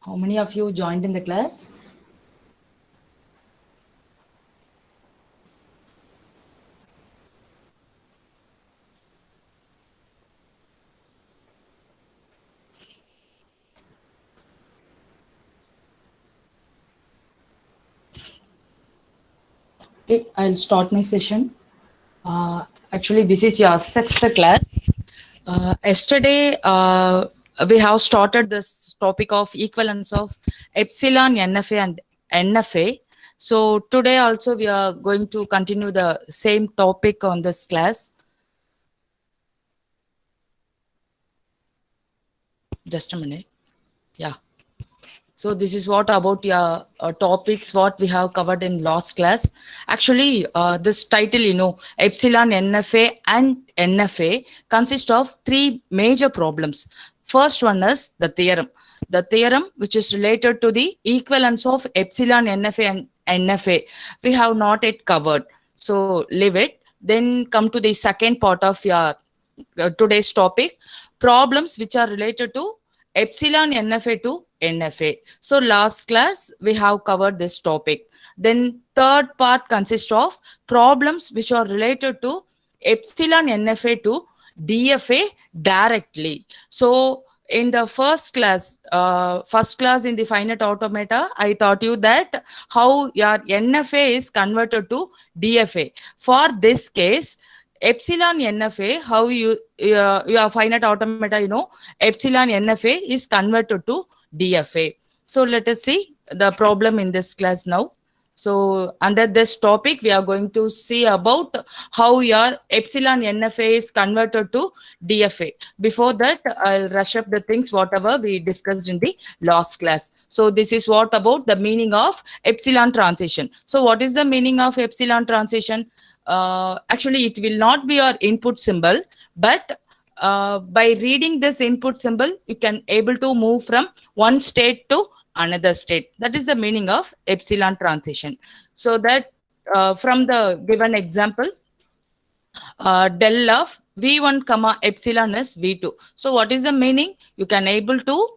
How many of you joined in the class? Okay, I'll start my session. Actually, this is your sixth class. Yesterday, we have started this topic of equivalence of epsilon, NFA, and NFA. So today also we are going to continue the same topic on this class. Just a minute. Yeah. So this is what about your topics what we have covered in last class. Actually, this title, epsilon, NFA, and NFA consist of three major problems. First one is the theorem. The theorem which is related to the equivalence of epsilon, NFA, and NFA. We have not yet covered. So leave it. Then come to the second part of your today's topic, problems which are related to epsilon NFA to NFA. So last class we have covered this topic. Then third part consists of problems which are related to epsilon NFA to DFA directly. So in the first class in the finite automata, I taught you that how your NFA is converted to DFA. For this case, epsilon NFA, how your finite automata, epsilon NFA is converted to DFA. So let us see the problem in this class now. So under this topic, we are going to see about how your epsilon NFA is converted to DFA. Before that, I'll rush up the things, whatever we discussed in the last class. So this is what about the meaning of epsilon transition. So what is the meaning of epsilon transition? Actually, it will not be your input symbol, but by reading this input symbol, you can able to move from one state to another state. That is the meaning of epsilon transition. So that from the given example, del of v1 comma epsilon is v2. So what is the meaning? You can able to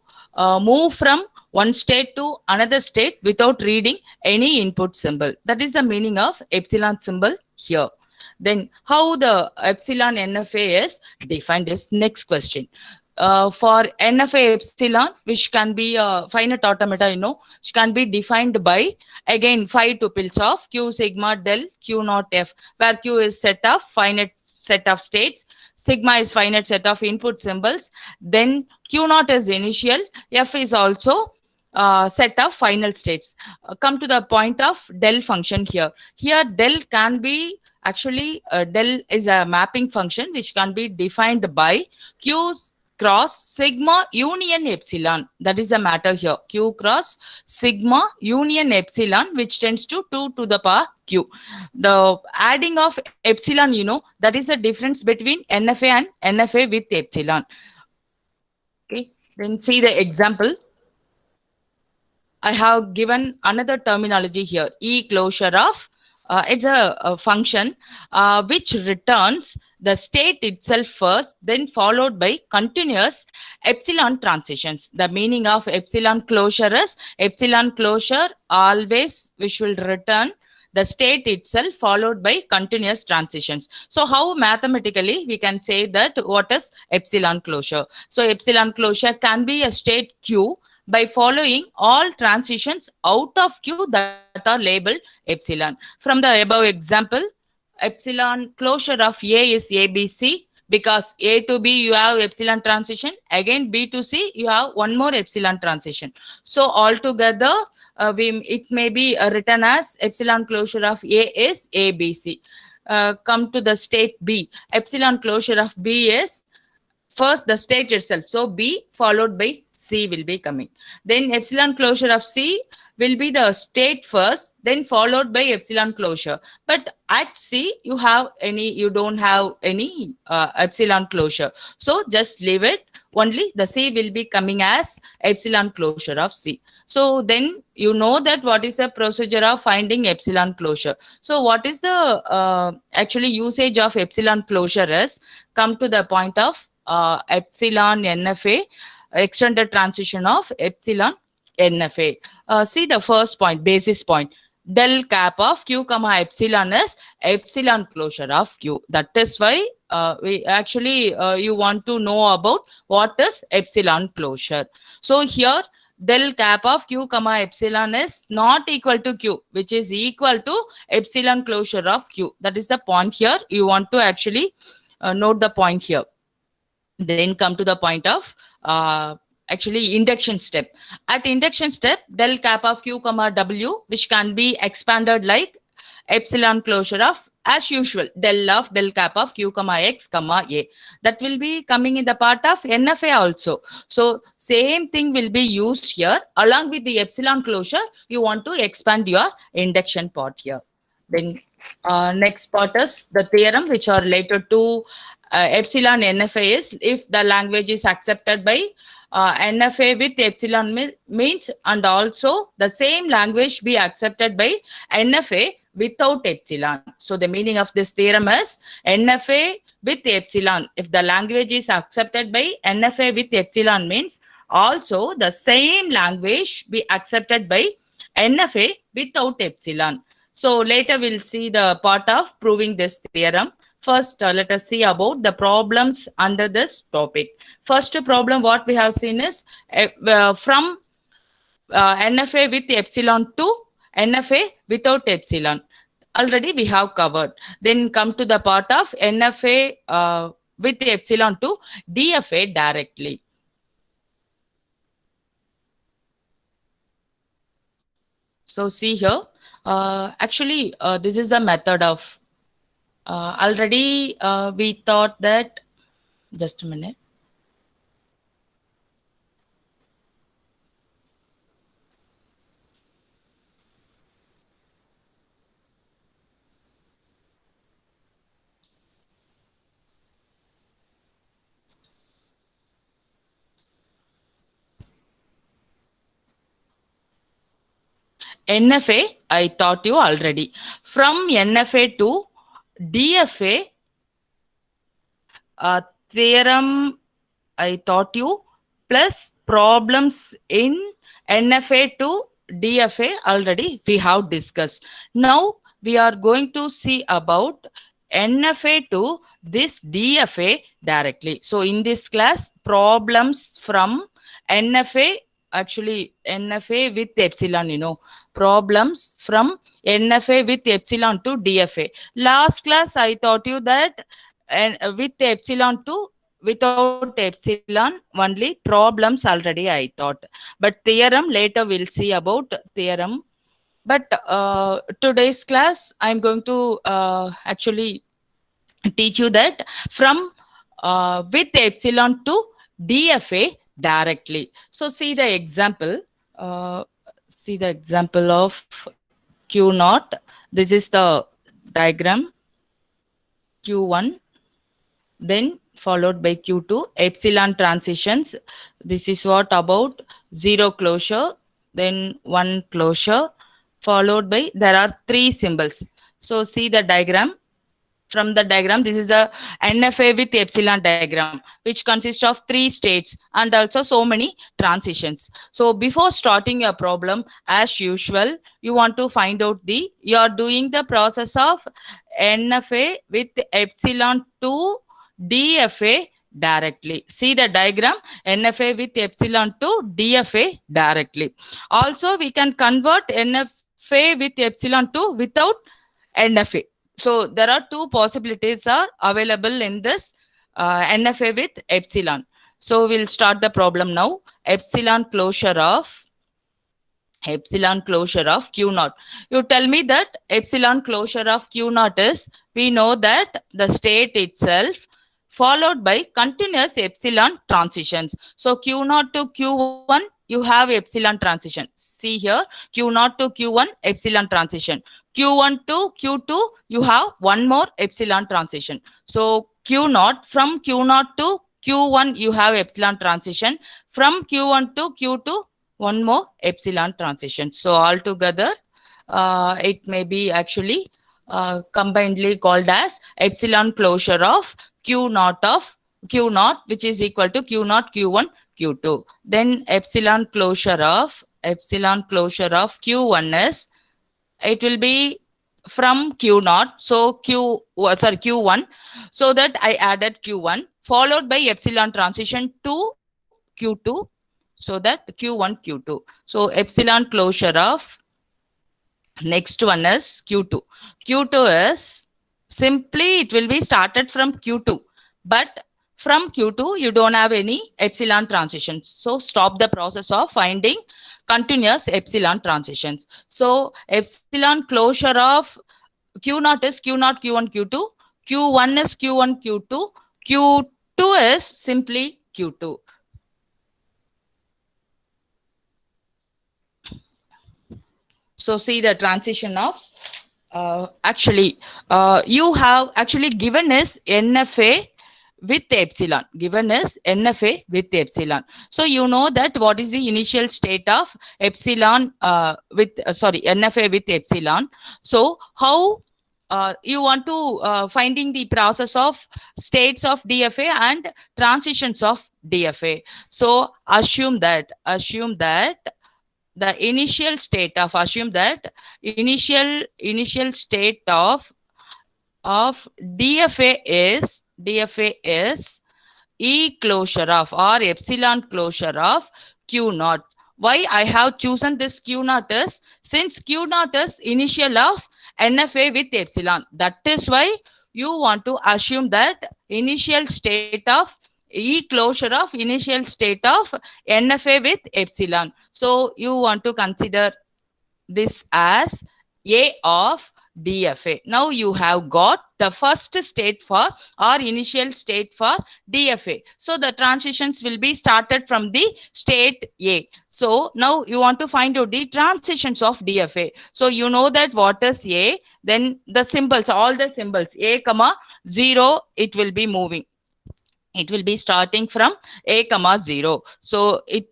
move from one state to another state without reading any input symbol. That is the meaning of epsilon symbol here. Then how the epsilon NFA is defined is next question. For NFA epsilon, which can be a finite automata, which can be defined by, again, 5 tuples of Q sigma del Q naught F, where Q is set of finite set of states, sigma is finite set of input symbols, then Q naught is initial, F is also set of final states. Come to the point of del function here. Here del can be actually del is a mapping function which can be defined by Q cross sigma union epsilon. That is the matter here. Q cross sigma union epsilon, which tends to 2 to the power Q. The adding of epsilon, that is the difference between NFA and NFA with epsilon. Okay, then see the example. I have given another terminology here, E closure of, it's a function which returns the state itself first, then followed by continuous epsilon transitions. The meaning of epsilon closure is epsilon closure always which will return the state itself followed by continuous transitions. So how mathematically we can say that what is epsilon closure? So epsilon closure can be a state Q by following all transitions out of Q that are labeled epsilon. From the above example, epsilon closure of A is ABC, because A to B you have epsilon transition, again B to C you have one more epsilon transition. So altogether it may be written as epsilon closure of A is ABC. Come to the state B, epsilon closure of B is first the state itself, so B followed by C will be coming. Then epsilon closure of C will be the state first, then followed by epsilon closure. But at C you don't have any epsilon closure, so just leave it. Only the C will be coming as epsilon closure of C. So then you know that what is the procedure of finding epsilon closure. So what is the actually usage of epsilon closure is, come to the point of epsilon NFA, extended transition of epsilon NFA. See the first point, basis point. Del cap of Q comma epsilon is epsilon closure of Q. That is why we actually you want to know about what is epsilon closure. So here del cap of Q comma epsilon is not equal to Q, which is equal to epsilon closure of Q. That is the point here. You want to actually note the point here. Then come to the point of actually induction step. At induction step, del cap of Q comma W, which can be expanded like epsilon closure of, as usual, del cap of Q comma X comma A. That will be coming in the part of NFA also. So same thing will be used here. Along with the epsilon closure, you want to expand your induction part here. Then next part is the theorem which are related to epsilon NFA is if the language is accepted by NFA with epsilon means, and also the same language be accepted by NFA without epsilon. So the meaning of this theorem is NFA with epsilon. If the language is accepted by NFA with epsilon means also the same language be accepted by NFA without epsilon. So later we'll see the part of proving this theorem. First, let us see about the problems under this topic. First problem what we have seen is from NFA with epsilon to NFA without epsilon. Already we have covered. Then come to the part of NFA with epsilon to DFA directly. So see here, actually this is the method of already we thought that, just a minute. NFA, I taught you already. From NFA to DFA, theorem I taught you, plus problems in NFA to DFA already we have discussed. Now we are going to see about NFA to this DFA directly. So in this class, problems from NFA, actually NFA with epsilon, you know, problems from NFA with epsilon to DFA. Last class I taught you that and with epsilon to without epsilon only problems already I taught, but theorem later we'll see about theorem. But today's class I'm going to actually teach you that from with epsilon to DFA directly. So see the example. See the example of Q naught. This is the diagram. Q1, then followed by Q2, epsilon transitions. This is what about 0 closure, then 1 closure, followed by, there are 3 symbols. So see the diagram. From the diagram, this is a NFA with epsilon diagram, which consists of 3 states and also so many transitions. So before starting your problem, as usual, you want to find out you are doing the process of NFA with epsilon to DFA directly. See the diagram, NFA with epsilon to DFA directly. Also, we can convert NFA with epsilon to without NFA. So there are 2 possibilities are available in this NFA with epsilon. So we'll start the problem now. Epsilon closure of Q naught. You tell me that epsilon closure of Q naught is, we know that the state itself followed by continuous epsilon transitions. So Q naught to Q1, you have epsilon transition. See here, Q naught to Q1, epsilon transition. Q1 to Q2, you have one more epsilon transition. So Q naught, from Q naught to Q1, you have epsilon transition. From Q1 to Q2, one more epsilon transition. So altogether, it may be actually combinedly called as epsilon closure of Q naught, which is equal to Q naught, Q1, Q2. Then epsilon closure of Q1 is, it will be from Q0. So Q1. So that I added Q1 followed by epsilon transition to Q2. So that Q1, Q2. So epsilon closure of next one is Q2. Q2 is simply, it will be started from Q2, but from Q2 you don't have any epsilon transitions. So stop the process of finding continuous epsilon transitions. So epsilon closure of Q0 is Q0, Q1, Q2. Q1 is Q1, Q2. Q2 is simply Q2. So see the transition of you have actually given is NFA with epsilon. Given is NFA with epsilon. So you know that what is the initial state of epsilon NFA with epsilon. So how you want to finding the process of states of DFA and transitions of DFA. So assume that the initial state of initial state of DFA is E closure of or epsilon closure of Q0. Why I have chosen this Q0 is since Q0 is initial of NFA with epsilon. That is why you want to assume that initial state of E closure of initial state of NFA with epsilon. So you want to consider this as A of DFA. Now you have got the first state for or initial state for DFA. So the transitions will be started from the state A. So now you want to find out the transitions of DFA. So you know that what is A, then the symbols, all the symbols A comma 0, it will be moving. It will be starting from A comma 0. So it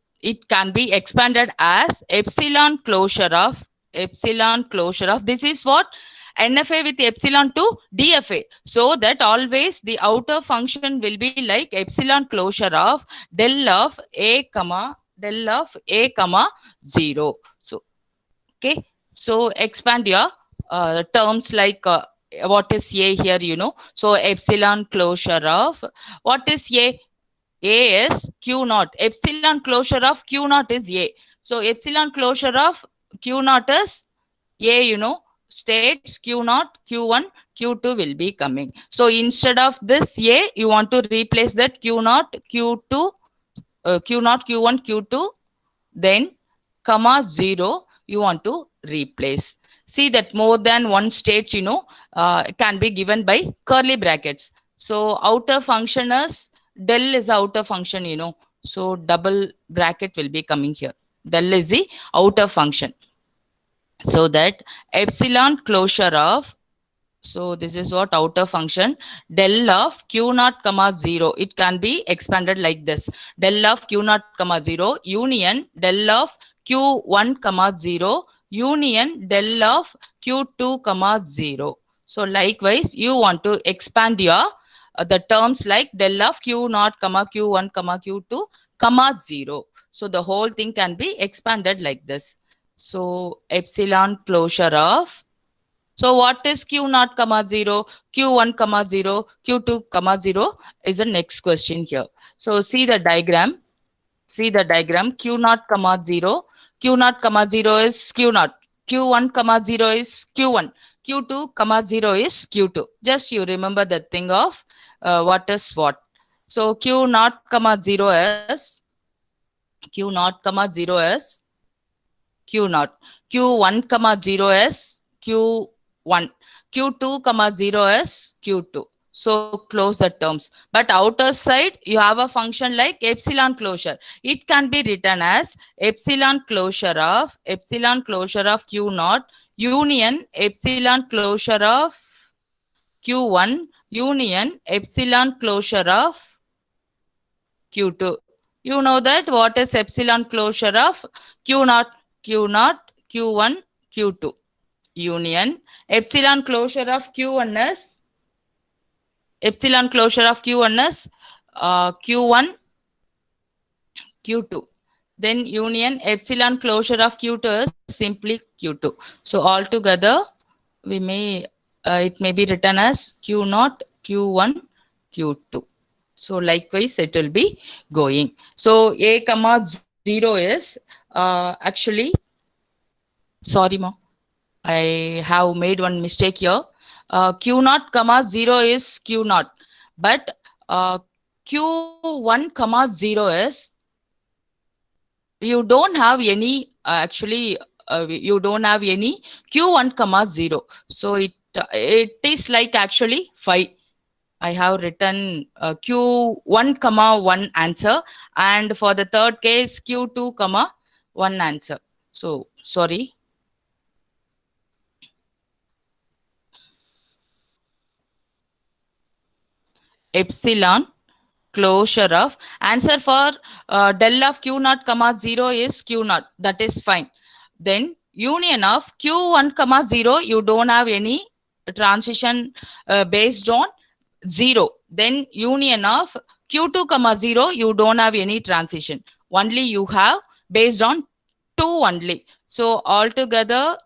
can be expanded as epsilon closure of this is what NFA with epsilon to DFA. So that always the outer function will be like epsilon closure of del of A comma 0. So okay, so expand your terms like what is A here, you know. So epsilon closure of what is A? A is Q0. Epsilon closure of Q0 is A. So epsilon closure of Q0 is A, you know. States Q0, Q1, Q2 will be coming. So instead of this A, you want to replace that Q0, Q2, Q0, Q1, Q2, then comma 0, you want to replace. See that more than one state, you know, can be given by curly brackets. So outer function is del is outer function, you know. So double bracket will be coming here. Del is the outer function. So that epsilon closure of, so this is what outer function, del of Q0 comma 0. It can be expanded like this. Del of Q0 comma 0 union del of Q1 comma 0 union del of Q2 comma 0. So likewise, you want to expand your the terms like del of Q0 comma Q1 comma Q2 comma 0. So the whole thing can be expanded like this. So epsilon closure of, so what is Q0 comma 0, Q1 comma 0, Q2 comma 0 is the next question here. So see the diagram. Q0 comma 0. Q0 comma 0 is Q0. Q1 comma 0 is Q1. Q2 comma 0 is Q2. Just you remember the thing of what is what. So Q0 comma 0 is Q0 comma 0 is Q0. Q1 comma 0 is Q1. Q2 comma 0 is Q2. So close the terms. But outer side, you have a function like epsilon closure. It can be written as epsilon closure of Q0 union epsilon closure of Q1 union epsilon closure of Q2. You know that what is epsilon closure of Q0, Q1, Q2 union epsilon closure of Q1 is Q1 is Q1, Q2. Then union epsilon closure of Q2 is simply Q2. So altogether, we may it may be written as Q0, Q1, Q2. So likewise, it will be going. So A comma 0 is actually, sorry ma, I have made one mistake here. Q0 comma 0 is Q0, but Q1 comma 0 is, you don't have any you don't have any Q1 comma 0. So it is like actually 5. I have written Q1 comma 1 answer, and for the third case Q2 comma 1 answer. So sorry. Epsilon closure of, answer for del of Q0 comma 0 is Q0. That is fine. Then union of Q1 comma 0, you don't have any transition based on 0. Then union of Q2 comma 0, you don't have any transition. Only you have based on 2 only. So altogether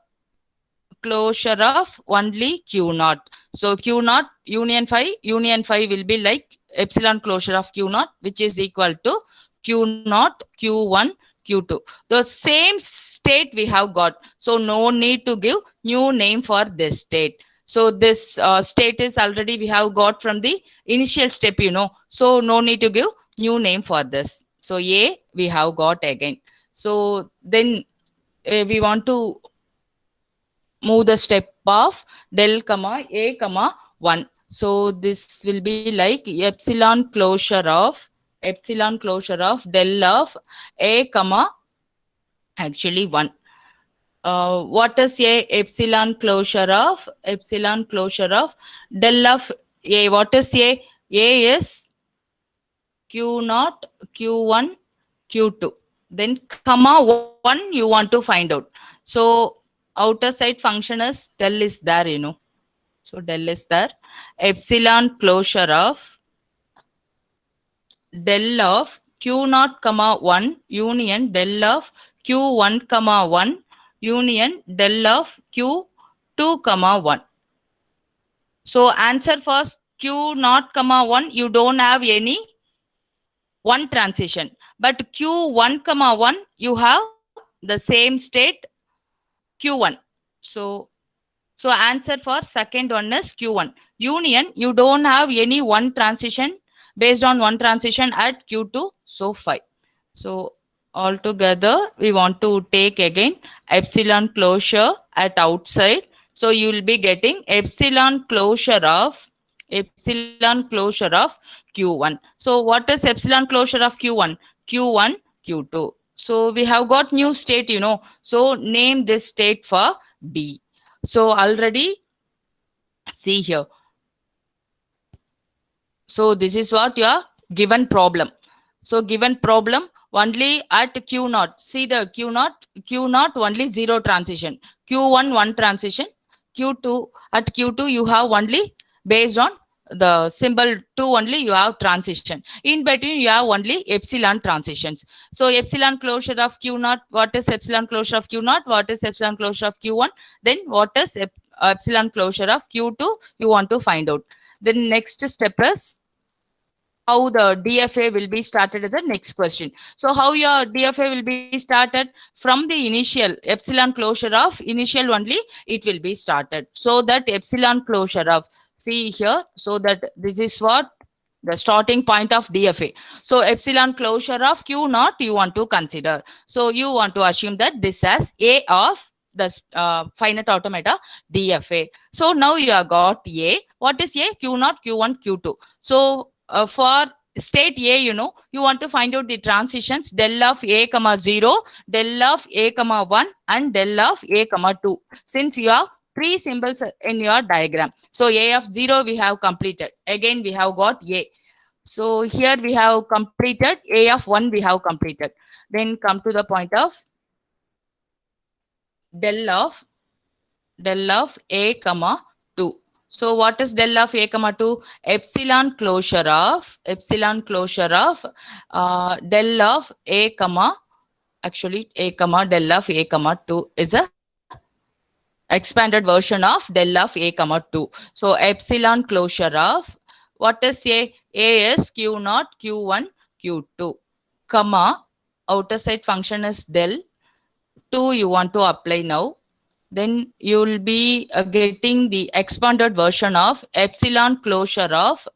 closure of only Q0. So Q0 union 5 will be like epsilon closure of Q0, which is equal to Q0, Q1, Q2. The same state we have got. So no need to give new name for this state. So this state is already we have got from the initial step, So no need to give new name for this. So A we have got again. So then we want to move the step of del comma A comma 1. So this will be like epsilon closure of del of A comma actually 1. What is A epsilon closure of del of A? What is A? A is Q0, Q1, Q2. Then comma 1 you want to find out. So outer side function is del is there. So del is there. Epsilon closure of del of Q0 comma 1 union del of Q1 comma 1 union del of Q2 comma 1. So answer for Q0 comma 1, you don't have any one transition, but Q1 comma 1 you have the same state Q1. So answer for second one is Q1. Union, you don't have any one transition based on one transition at Q2, so 5. So altogether, we want to take again epsilon closure at outside. So you will be getting epsilon closure of Q1. So what is epsilon closure of Q1? Q1, Q2. So we have got new state, So name this state for B. So already see here. So this is what your given problem. So given problem only at Q0. See the Q0 only 0 transition. Q1 1 transition. Q2 at Q2 you have only based on the symbol 2 only you have transition. In between you have only epsilon transitions. So epsilon closure of Q0. What is epsilon closure of Q0? What is epsilon closure of Q1? Then what is epsilon closure of Q2? You want to find out. The next step is how the DFA will be started is the next question. So how your DFA will be started? From the initial epsilon closure of initial only it will be started. So that epsilon closure of, see here, so that this is what the starting point of DFA. So epsilon closure of Q0 you want to consider. So you want to assume that this as A of the finite automata DFA. So now you have got A. What is A? Q0, Q1, Q2. So for state A, you want to find out the transitions del of A comma 0, del of A comma 1 and del of A comma 2. Since you have 3 symbols in your diagram. So A of 0 we have completed. Again we have got A. So here we have completed. A of 1 we have completed. Then come to the point of del of A comma 2. So what is del of a comma 2? Epsilon closure of del of a comma, actually a comma del of a comma 2 is a expanded version of del of a comma 2. So epsilon closure of, what is a? A is q naught, q1, q2, comma, outer side function is del 2 you want to apply now. Then you will be getting the expanded version of epsilon closure of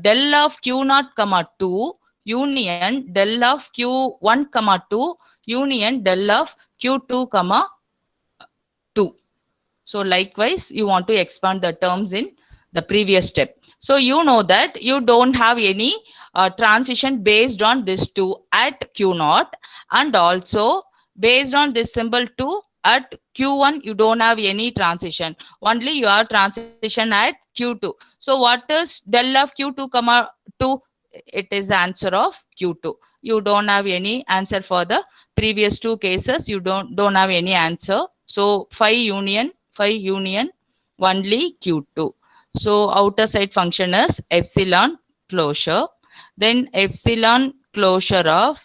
del of q naught comma 2 union del of q1 comma 2 union del of q2 comma 2. So likewise, you want to expand the terms in the previous step. So you know that you don't have any transition based on this 2 at q naught, and also based on this symbol 2 at q1 you don't have any transition. Only you have transition at q2. So what is del of q2 comma 2? It is answer of q2. You don't have any answer for the previous two cases. You don't have any answer. So phi union only q2. So outer side function is epsilon closure. Then epsilon closure of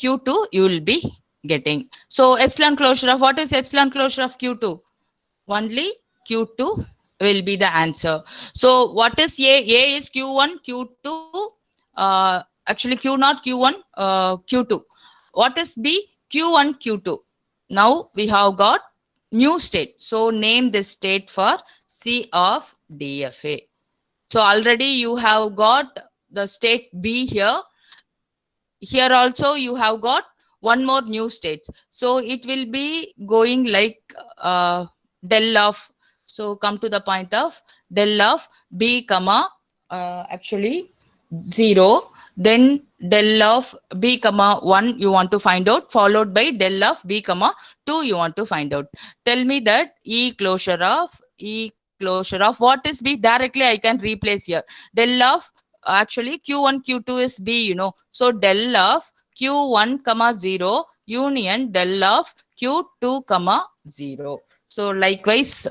q2 you will be getting. So epsilon closure of, what is epsilon closure of q2? Only q2 will be the answer. So what is a? A is q1, q2, actually q naught, q1, q2. What is b? q1, q2. Now we have got new state. So name this state for C of DFA. So already you have got the state B here. Here also you have got one more new state. So it will be going like del of, so come to the point of del of B comma actually 0, then del of B comma 1 you want to find out, followed by del of B comma 2 you want to find out. Tell me that E closure of, what is B? Directly I can replace here. Del of, actually q1 q2 is B, you know. So del of q1 comma 0 union del of q2 comma 0. So likewise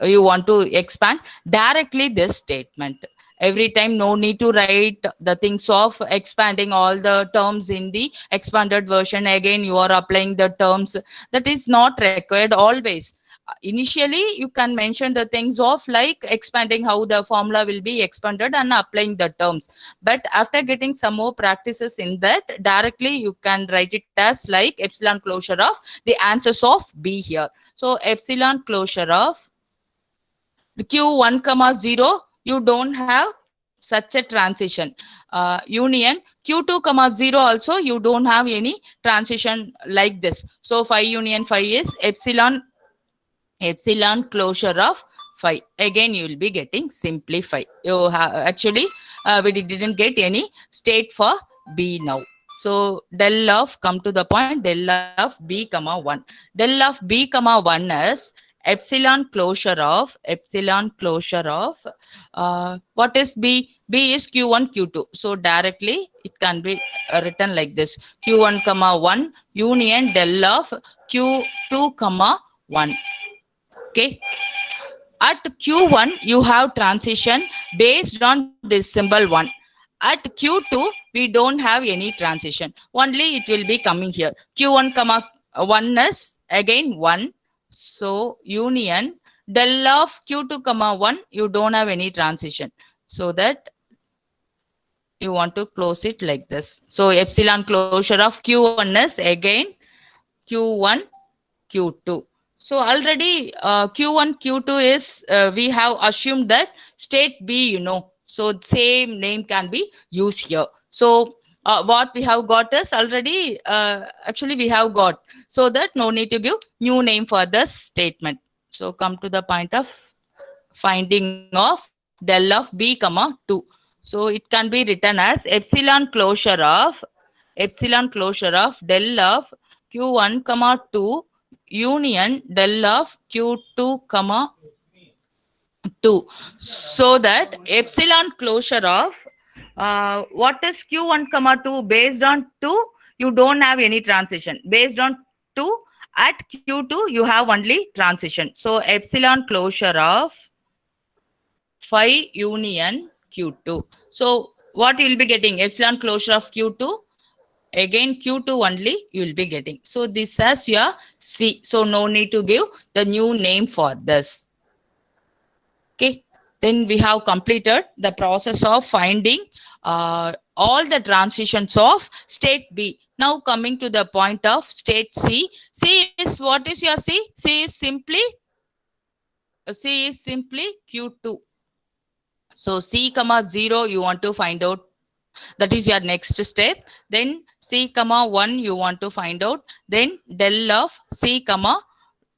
you want to expand directly this statement. Every time no need to write the things of expanding all the terms in the expanded version. Again you are applying the terms. That is not required always. Initially you can mention the things of like expanding how the formula will be expanded and applying the terms, but after getting some more practices in that, directly you can write it as like epsilon closure of the answers of B here. So epsilon closure of q1 comma 0 you don't have such a transition. Union q2 comma 0 also you don't have any transition like this. So phi union phi is epsilon closure of phi. Again you will be getting simplify. You have actually we didn't get any state for B now. So del of, come to the point, del of B comma 1. Del of B comma 1 is epsilon closure of what is B? B is q1 q2. So directly it can be written like this: q1 comma 1 union del of q2 comma 1. Okay. At q1 you have transition based on this symbol 1. At q2 we don't have any transition, only it will be coming here. Q1 comma 1 is again 1. So union del of q2 comma 1 you don't have any transition, so that you want to close it like this. So epsilon closure of q1 is again q1 q2. So already q1 q2 is we have assumed that state B, you know. So same name can be used here. So what we have got is already actually we have got, so that no need to give new name for this statement. So come to the point of finding of del of B comma 2. So it can be written as epsilon closure of del of q1 comma 2 union del of q2 comma 2. So that epsilon closure of what is q1 comma 2 based on 2 you don't have any transition, based on 2 At Q2, you have only transition. So epsilon closure of phi union Q2. So what you will be getting? Epsilon closure of Q2. Again, Q2 only you will be getting. So this as your C. So no need to give the new name for this. Okay. Then we have completed the process of finding all the transitions of state B. Now coming to the point of state C. C is, what is your C? C is simply Q2. So C comma 0 you want to find out. That is your next step. Then C comma 1 you want to find out. Then del of C comma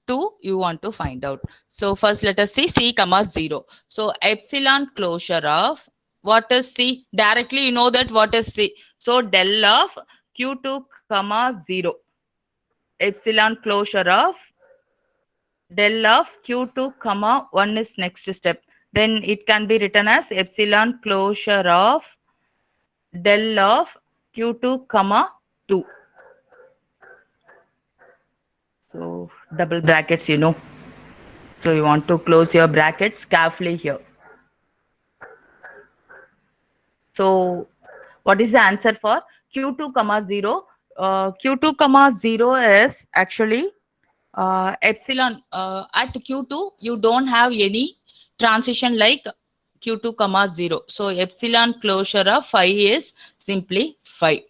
2 you want to find out. So first let us see C comma 0. So epsilon closure of, what is C? Directly you know that what is C. So del of Q2 comma 0. Epsilon closure of del of Q2 comma 1 is next step. Then it can be written as epsilon closure of del of Q2 comma 2. So double brackets, you know. So you want to close your brackets carefully here. So what is the answer for Q2 comma 0? Q2 comma 0 is actually epsilon. At Q2 you don't have any transition like Q2 comma 0. So epsilon closure of phi is simply phi.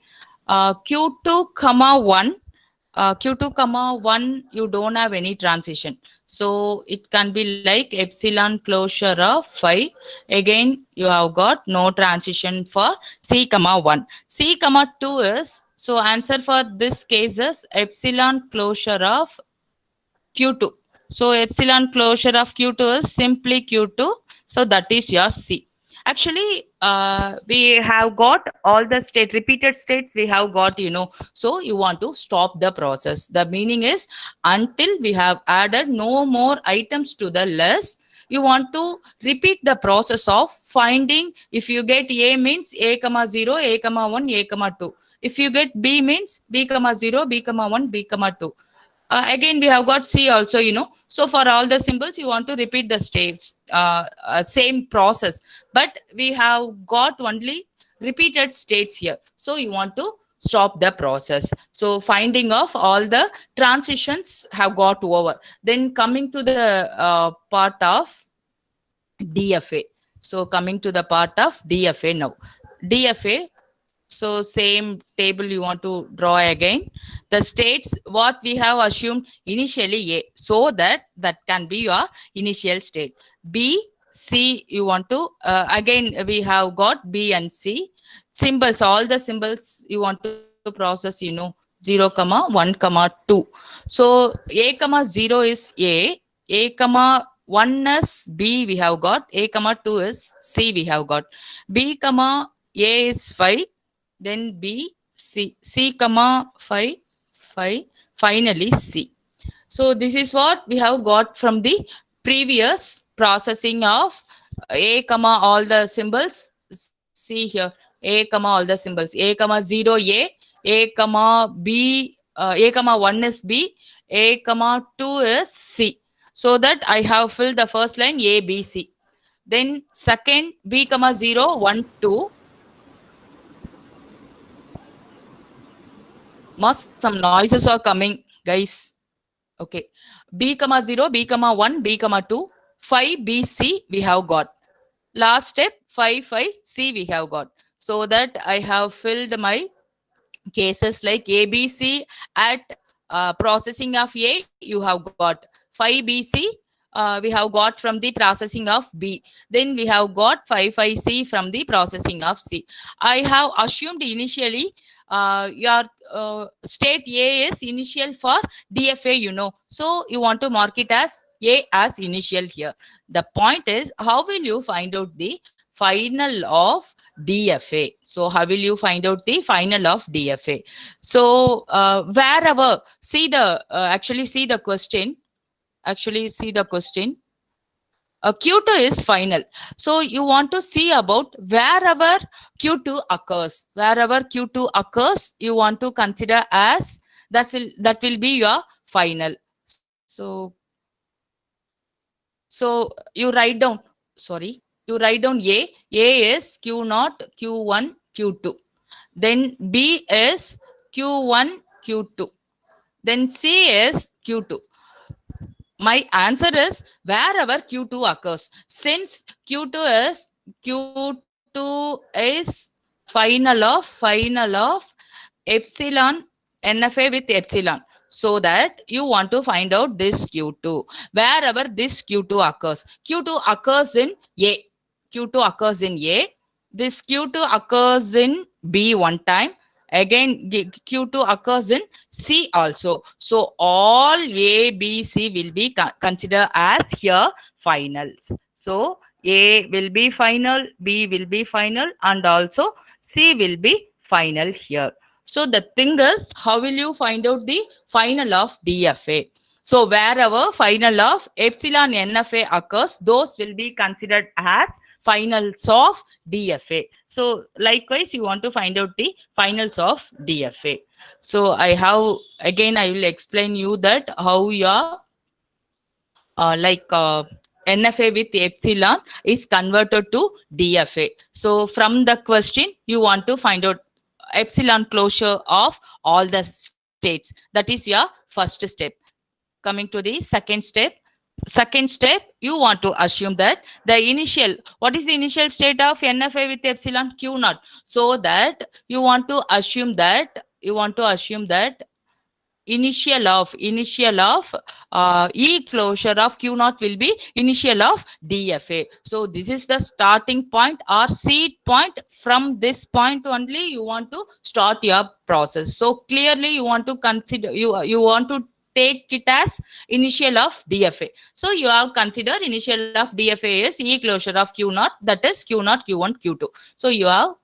Q2 comma 1, Q2 comma 1 you don't have any transition. So it can be like epsilon closure of phi. Again you have got no transition for C comma 1. C comma 2 is, so answer for this case is epsilon closure of Q2. So epsilon closure of Q2 is simply Q2. So that is your C. Actually, we have got all the repeated states we have got, you know. So you want to stop the process. The meaning is until we have added no more items to the list, you want to repeat the process of finding. If you get A means A comma 0, A comma 1, A comma 2. If you get B means B comma 0, B comma 1, B comma 2. Again we have got C also, you know. So for all the symbols you want to repeat the steps, same process, but we have got only repeated states here. So you want to stop the process. So finding of all the transitions have got over. Then coming to the part of DFA. So coming to the part of DFA now. DFA, so same table you want to draw again. The states what we have assumed initially A, so that can be your initial state. B, C you want to, again we have got B and C. Symbols, all the symbols you want to process, you know, 0 comma 1 comma 2. So A comma 0 is A comma 1 is B we have got, A comma 2 is C we have got, B comma A is 5, then B, C, C comma 5, 5, finally C. So this is what we have got from the previous processing of A comma all the symbols. See here, A comma all the symbols, A comma 0 A comma B, A comma 1 is B, A comma 2 is C. So that I have filled the first line A, B, C. Then second B comma 0, 1, 2. Must some noises are coming, guys. Okay. B comma 0, B comma 1, B comma 2, 5, B, C we have got. Last step 5, 5, C we have got. So that I have filled my cases like ABC at processing of A you have got. 5BC we have got from the processing of B. Then we have got 55C from the processing of C. I have assumed initially your state A is initial for DFA, you know. So you want to mark it as A as initial here. The point is, how will you find out the final of DFA? So how will you find out the final of DFA? So wherever, see the, actually see the question. Q2 is final. So you want to see about wherever Q2 occurs. Wherever Q2 occurs, you want to consider as that will be your final. So you write down, sorry, you write down A is Q naught, Q1, Q2. Then B is Q1, Q2. Then C is Q2. My answer is wherever Q2 occurs. Since Q2 is final of epsilon NFA with epsilon. So that you want to find out this Q2. Wherever this Q2 occurs. Q2 occurs in A. Q2 occurs in A. This Q2 occurs in B one time. Again, Q2 occurs in C also. So all A, B, C will be considered as here finals. So A will be final, B will be final, and also C will be final here. So the thing is, how will you find out the final of DFA? So wherever final of epsilon NFA occurs, those will be considered as finals of DFA. So likewise, you want to find out the finals of DFA. So I will explain you that how your like NFA with epsilon is converted to DFA. So from the question, you want to find out epsilon closure of all the states. That is your first step. Coming to the second step, you want to assume that the initial, what is the initial state of NFA with epsilon? Q naught. So that you want to assume that initial of E closure of Q naught will be initial of DFA. So this is the starting point or seed point. From this point only you want to start your process. So clearly you want to consider, you want to take it as initial of DFA. So you have considered initial of DFA is E closure of Q naught, that is Q naught, Q1, Q2. So you have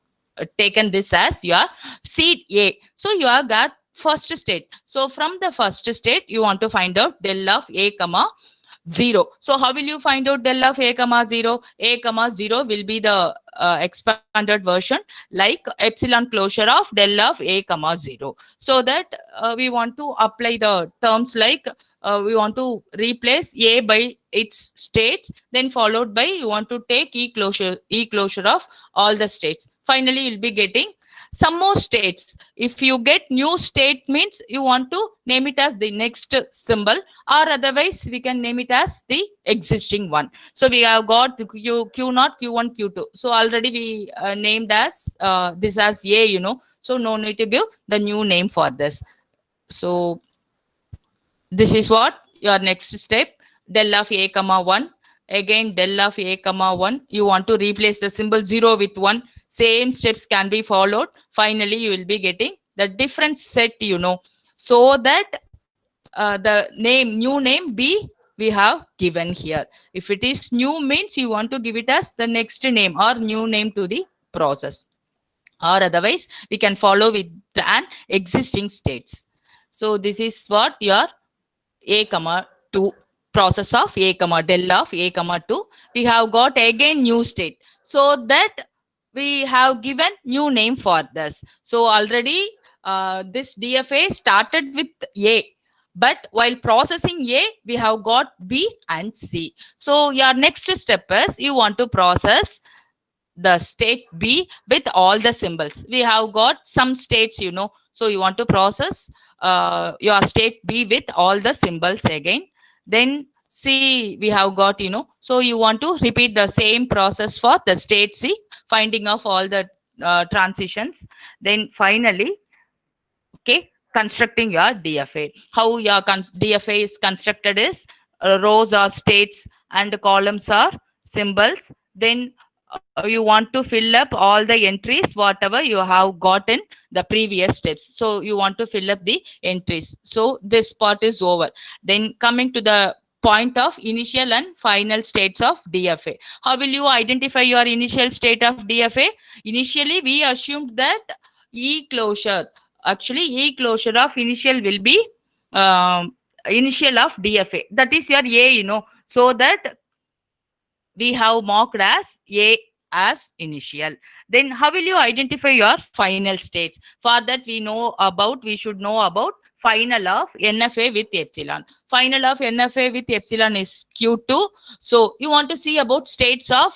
taken this as your seed A. So you have got first state. So from the first state, you want to find out del of A comma 0. So how will you find out del of A comma 0? A comma 0 will be the expanded version, like epsilon closure of del of A comma 0. So that we want to apply the terms like we want to replace A by its states, then followed by you want to take E closure of all the states. Finally, you'll be getting some more states. If you get new state means you want to name it as the next symbol, or otherwise we can name it as the existing one. So we have got the Q naught, Q1, Q2. So already we named as this as A, so no need to give the new name for this. So this is what your next step, del of A comma 1. Again, del of A comma 1. You want to replace the symbol 0 with 1. Same steps can be followed. Finally, you will be getting the different set, so that the new name B we have given here. If it is new means you want to give it as the next name or new name to the process, or otherwise we can follow with an existing states. So this is what your A comma 2 process of A comma del of A comma 2. We have got again new state, so that we have given new name for this. So already this DFA started with A, but while processing A we have got B and C. So your next step is you want to process the state B with all the symbols. We have got some states, so you want to process your state B with all the symbols again. Then C we have got, so you want to repeat the same process for the state C, finding of all the transitions. Then finally, okay, constructing your DFA. How your DFA is constructed is rows are states and columns are symbols. Then you want to fill up all the entries whatever you have gotten the previous steps. So you want to fill up the entries. So this part is over. Then coming to the point of initial and final states of DFA. How will you identify your initial state of DFA? Initially we assumed that E closure, actually E closure of initial will be initial of DFA, that is your A, so that we have marked as A as initial. Then how will you identify your final states? For that we should know about final of NFA with epsilon. Final of NFA with epsilon is Q2. So you want to see about states of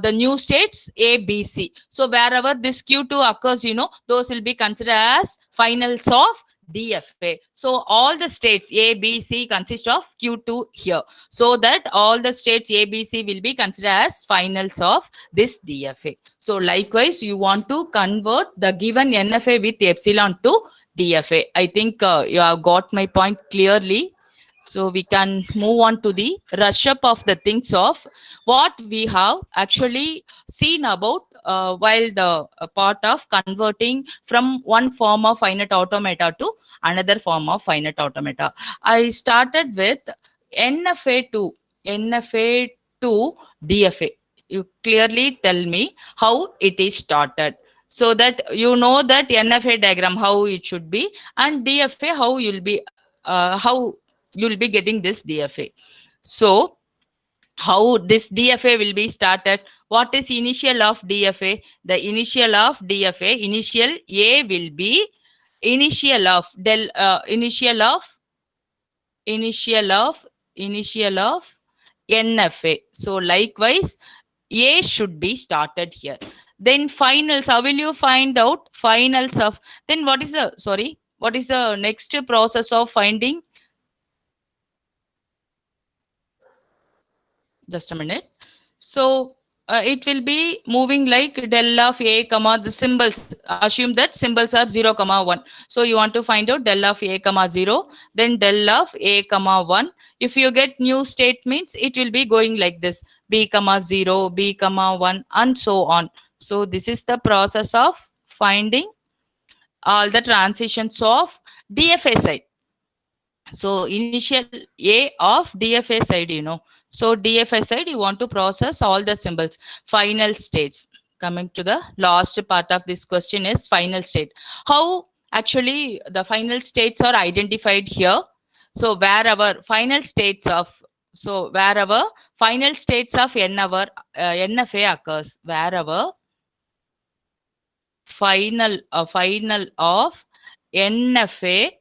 the new states A, B, C. So wherever this Q2 occurs, those will be considered as finals of DFA. So all the states A, B, C consist of Q2 here. So that all the states A, B, C will be considered as finals of this DFA. So likewise, you want to convert the given NFA with epsilon to DFA. I think you have got my point clearly. So we can move on to the rush up of the things of what we have actually seen about while the part of converting from one form of finite automata to another form of finite automata. I started with NFA to DFA. You clearly tell me how it is started, so that you know that NFA diagram how it should be, and DFA how you'll be getting this DFA. So how this DFA will be started? What is initial of DFA? The initial of DFA, initial A will be initial of initial of NFA. So likewise, A should be started here. Then finals, how will you find out finals of, then what is the next process of finding? Just a minute. So it will be moving like del of A comma the symbols. Assume that symbols are 0 comma 1. So you want to find out del of A comma 0, then del of A comma 1. If you get new statements, it will be going like this: B comma 0, B comma 1, and so on. So this is the process of finding all the transitions of DFA side. So initial A of DFA side, So DFA side, you want to process all the symbols. Final states. Coming to the last part of this question is final state. How actually the final states are identified here? So wherever final states of NFA occurs, wherever final of NFA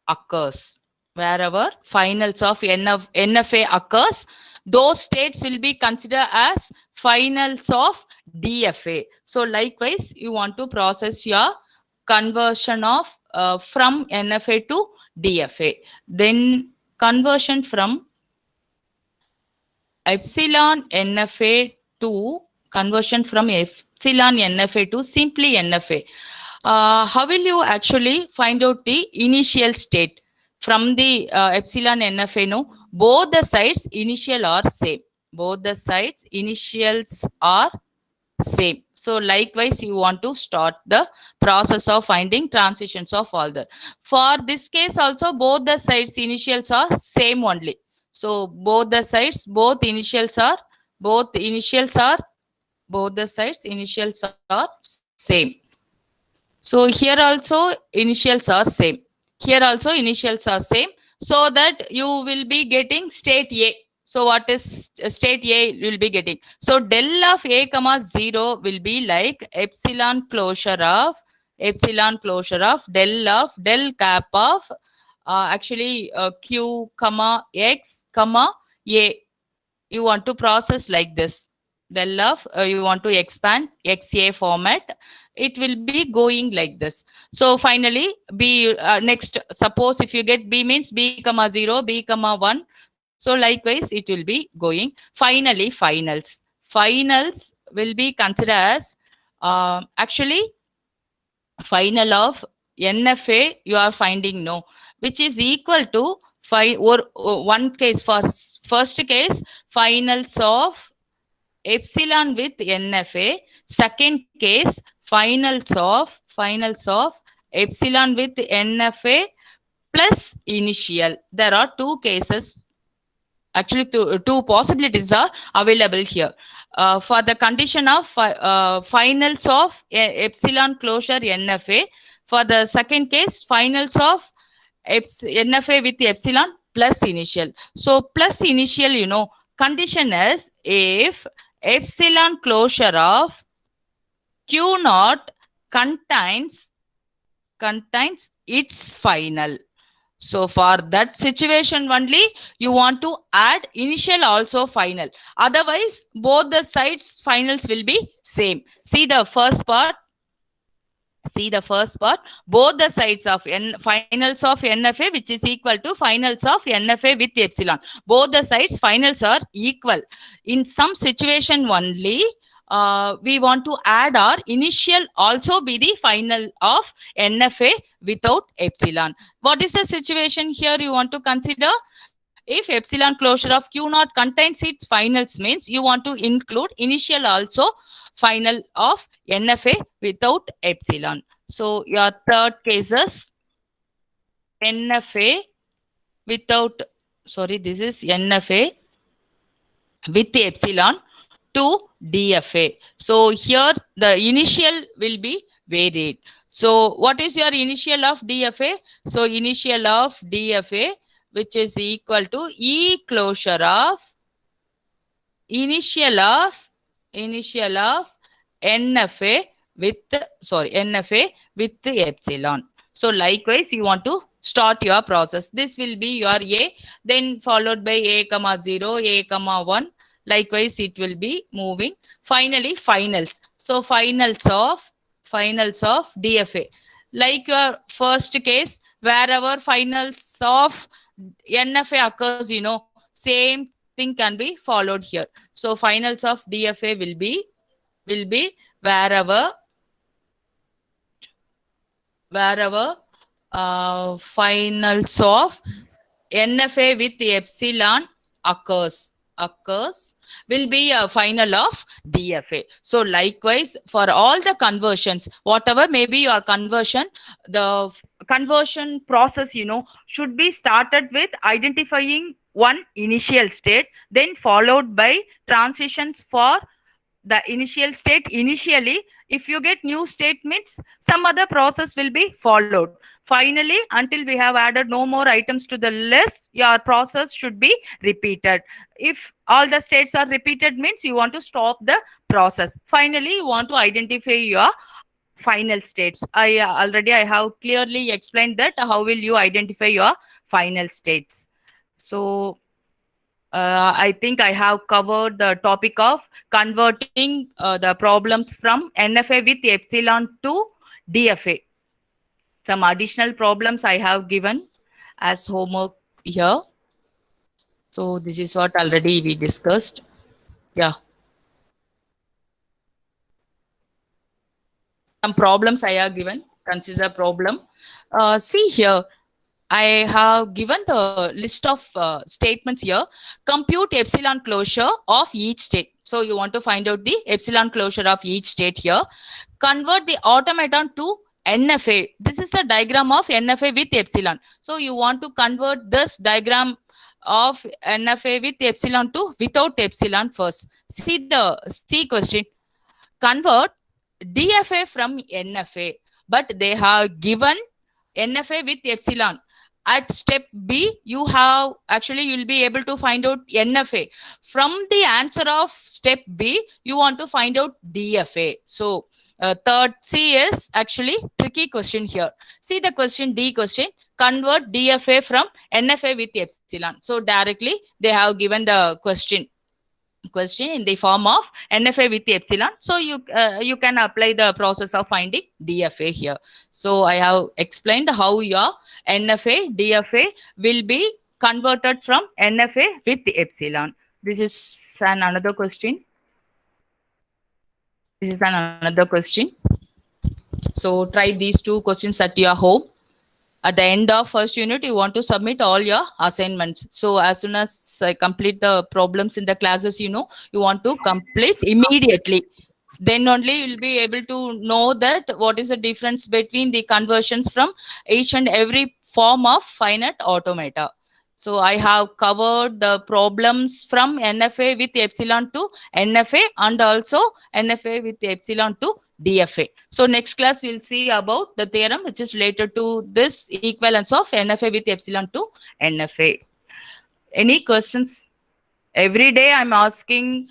occurs, wherever finals of NFA occurs, those states will be considered as finals of DFA. So likewise, you want to process your conversion of from NFA to DFA. Then conversion from epsilon NFA to simply NFA. How will you actually find out the initial state from the epsilon NFA? No, both the sides initial are same. Both the sides initials are same. So likewise, you want to start the process of finding transitions of all that. For this case also, both the sides initials are same only. So both the sides, both the sides initials are same. So here also initials are same. Here also initials are same. So that you will be getting state A. So what is state A will be getting? So del of A comma 0 will be like epsilon closure of del cap of Q comma X comma A. You want to process like this. Del of you want to expand XA format. It will be going like this. So finally, B next, suppose if you get B means B comma 0, B comma 1. So likewise, it will be going. Finally, finals will be considered as final of NFA you are finding, no, which is equal to one case. For first case, finals of epsilon with NFA. Second case, finals of epsilon with NFA plus initial. There are two cases. Actually, two possibilities are available here. For the condition of finals of epsilon closure NFA. For the second case, finals of NFA with epsilon plus initial. So plus initial, condition is if epsilon closure of Q naught contains its final. So for that situation only, you want to add initial also final. Otherwise, both the sides finals will be same. See the first part. Both the sides of finals of NFA, which is equal to finals of NFA with epsilon. Both the sides finals are equal. In some situation only, we want to add our initial also be the final of NFA without epsilon. What is the situation here you want to consider? If epsilon closure of Q naught contains its finals means you want to include initial also final of NFA without epsilon. So your third cases NFA without, sorry, this is NFA with the epsilon to DFA. So here the initial will be varied. So what is your initial of DFA? So initial of DFA, which is equal to E closure of initial of NFA with, NFA with the epsilon. So likewise, you want to start your process. This will be your A, then followed by A comma 0, A comma 1. Likewise, it will be moving. Finally, finals. So finals of DFA. Like your first case, wherever finals of NFA occurs, same thing can be followed here. So finals of DFA will be wherever finals of NFA with the epsilon occurs will be a final of DFA. So likewise, for all the conversions, whatever may be your conversion, the conversion process, should be started with identifying one initial state, then followed by transitions for the initial state. Initially, if you get new statements, some other process will be followed. Finally, until we have added no more items to the list, your process should be repeated. If all the states are repeated means you want to stop the process. Finally, you want to identify your final states. I have clearly explained that how will you identify your final states. So I think I have covered the topic of converting the problems from NFA with epsilon to DFA. Some additional problems I have given as homework here. So this is what already we discussed. Yeah. Some problems I have given. Consider problem. See here. I have given the list of statements here. Compute epsilon closure of each state. So you want to find out the epsilon closure of each state here. Convert the automaton to NFA. This is a diagram of NFA with epsilon. So you want to convert this diagram of NFA with epsilon to without epsilon first. See the C question. Convert DFA from NFA, but they have given NFA with epsilon. At step B, you will be able to find out NFA. From the answer of step B, you want to find out DFA. So third C is actually tricky question here. See the question D question, convert DFA from NFA with epsilon. So directly they have given the question in the form of NFA with epsilon. So you can apply the process of finding DFA here. So I have explained how your NFA, DFA will be converted from NFA with the epsilon. This is another question. So try these two questions at your home. At the end of first unit, you want to submit all your assignments. So as soon as I complete the problems in the classes, you want to complete immediately. Then only you'll be able to know that what is the difference between the conversions from each and every form of finite automata. So I have covered the problems from NFA with epsilon to NFA and also NFA with epsilon to DFA. So next class we'll see about the theorem which is related to this equivalence of NFA with epsilon to NFA. Any questions? Every day I'm asking